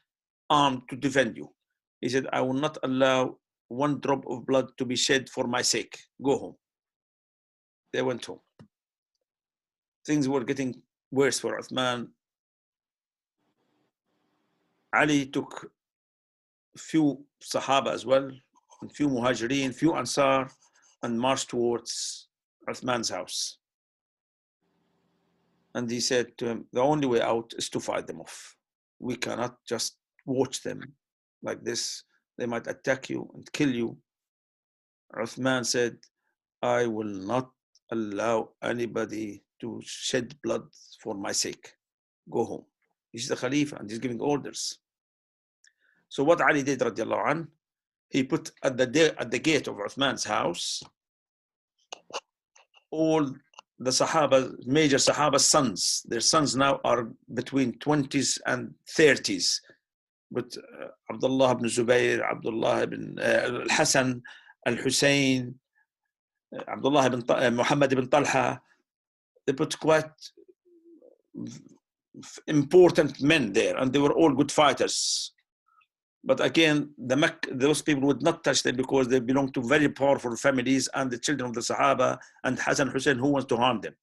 armed to defend you. He said, I will not allow one drop of blood to be shed for my sake. Go home. They went home. Things were getting worse for Uthman. Ali took few Sahaba as well, and few Muhajirin, few Ansar, and marched towards Uthman's house. And he said to him, the only way out is to fight them off. We cannot just watch them like this. They might attack you and kill you. Uthman said, I will not allow anybody to shed blood for my sake. Go home. He's the Khalif and he's giving orders. So what Ali did, radiallahu anh, he put at the gate of Uthman's house all the Sahaba, major Sahaba sons. Their sons now are between 20s and 30s. But Abdullah ibn Zubayr, Abdullah ibn al-Hasan, al-Hussein, Abdullah ibn Muhammad ibn Talha, they put quite important men there, and they were all good fighters. But again, those people would not touch them because they belong to very powerful families and the children of the Sahaba and Hassan Hussein, who wants to harm them.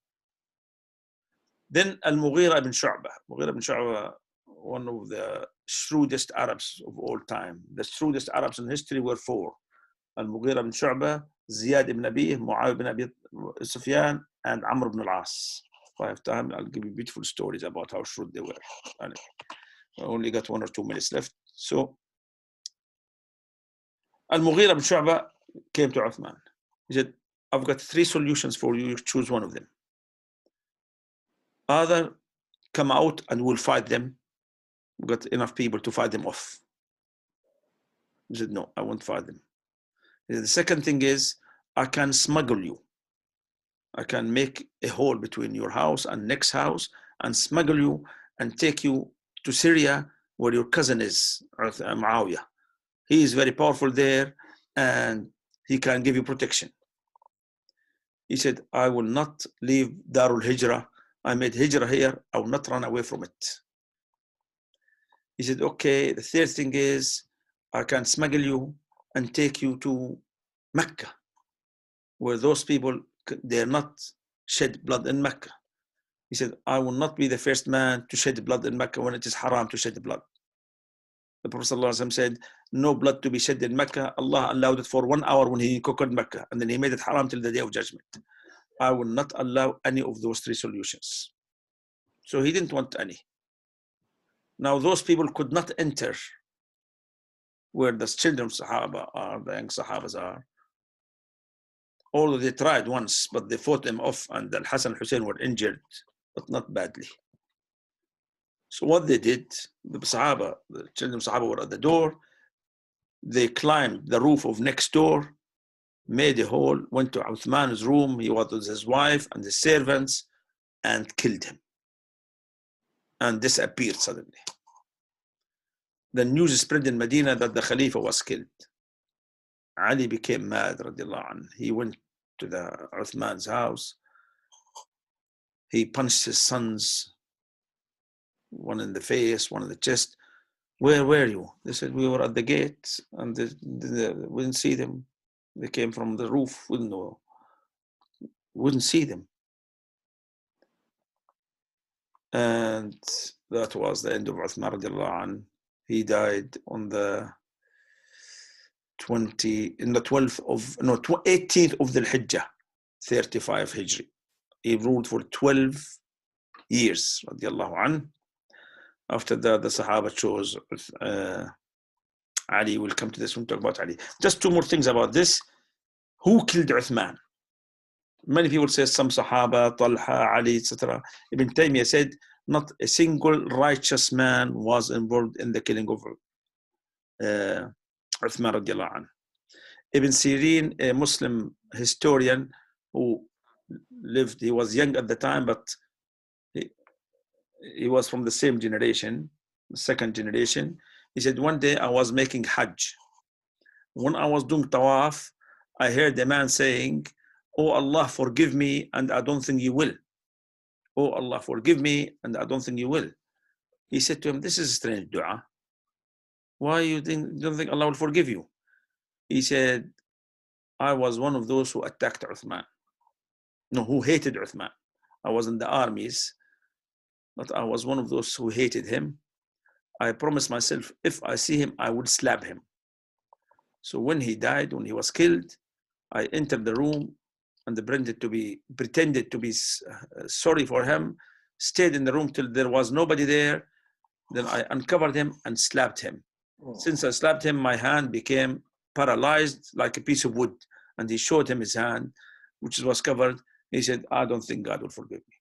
Then Al-Mughira ibn Shu'bah. Mughira ibn Shu'bah, one of the shrewdest Arabs of all time. The shrewdest Arabs in history were four. Al-Mughira ibn Shu'bah, Ziyad ibn Abi, Muawiyah ibn Abi Sufyan, and Amr ibn al-As. If I have time, I'll give you beautiful stories about how shrewd they were. I only got 1 or 2 minutes left. So Al-Mughira ibn Shu'bah came to Uthman. He said, I've got 3 solutions for you. Choose one of them. Either come out and we'll fight them. We've got enough people to fight them off. He said, no, I won't fight them. He said, the second thing is, I can smuggle you. I can make a hole between your house and next house and smuggle you and take you to Syria where your cousin is, Muawiyah. He is very powerful there and he can give you protection. He said, I will not leave Darul Hijrah. I made Hijrah here. I will not run away from it. He said, okay, the third thing is, I can smuggle you and take you to Mecca, where those people, they're not shed blood in Mecca. He said, I will not be the first man to shed blood in Mecca when it is haram to shed blood. The Prophet ﷺ said, no blood to be shed in Mecca. Allah allowed it for 1 hour when he conquered Mecca, and then he made it haram till the day of judgment. I will not allow any of those 3 solutions. So he didn't want any. Now those people could not enter where the children of Sahaba are, the young Sahabas are. Although they tried once, but they fought them off, and Al-Hassan and Hussein were injured, but not badly. So what they did, the Sahaba, the children of Sahaba were at the door. They climbed the roof of next door, made a hole, went to Uthman's room. He was with his wife and the servants, and killed him, and disappeared suddenly. The news spread in Medina that the Khalifa was killed. Ali became mad, radiallahu anh. He went to the Uthman's house. He punched his sons, one in the face, one in the chest. Where were you? They said, we were at the gate and we didn't see them. They came from the roof, we wouldn't see them. And that was the end of Uthman radiallahu anh. He died on the 18th of the Hijjah, 35 Hijri. He ruled for 12 years, radiallahu anh. After that, the Sahaba chose Ali. We'll come to this when we talk about Ali. Just 2 more things about this. Who killed Uthman? Many people say some Sahaba, Talha, Ali, etc. Ibn Taymiyyah said, not a single righteous man was involved in the killing of Uthman radiallahu anh. Ibn Sirin, a Muslim historian who lived, he was young at the time, but he was from the same generation, the second generation. He said, one day I was making Hajj. When I was doing Tawaf, I heard a man saying, oh Allah, forgive me, and I don't think you will. Oh Allah, forgive me, and I don't think you will. He said to him, this is a strange dua. Why you don't think Allah will forgive you? He said, I was one of those who attacked Uthman. No, who hated Uthman. I was in the armies, but I was one of those who hated him. I promised myself, if I see him, I would slap him. So when he died, when he was killed, I entered the room and pretended to be sorry for him, stayed in the room till there was nobody there. Then I uncovered him and slapped him. Since I slapped him, my hand became paralyzed like a piece of wood. And he showed him his hand, which was covered. He said, I don't think God will forgive me.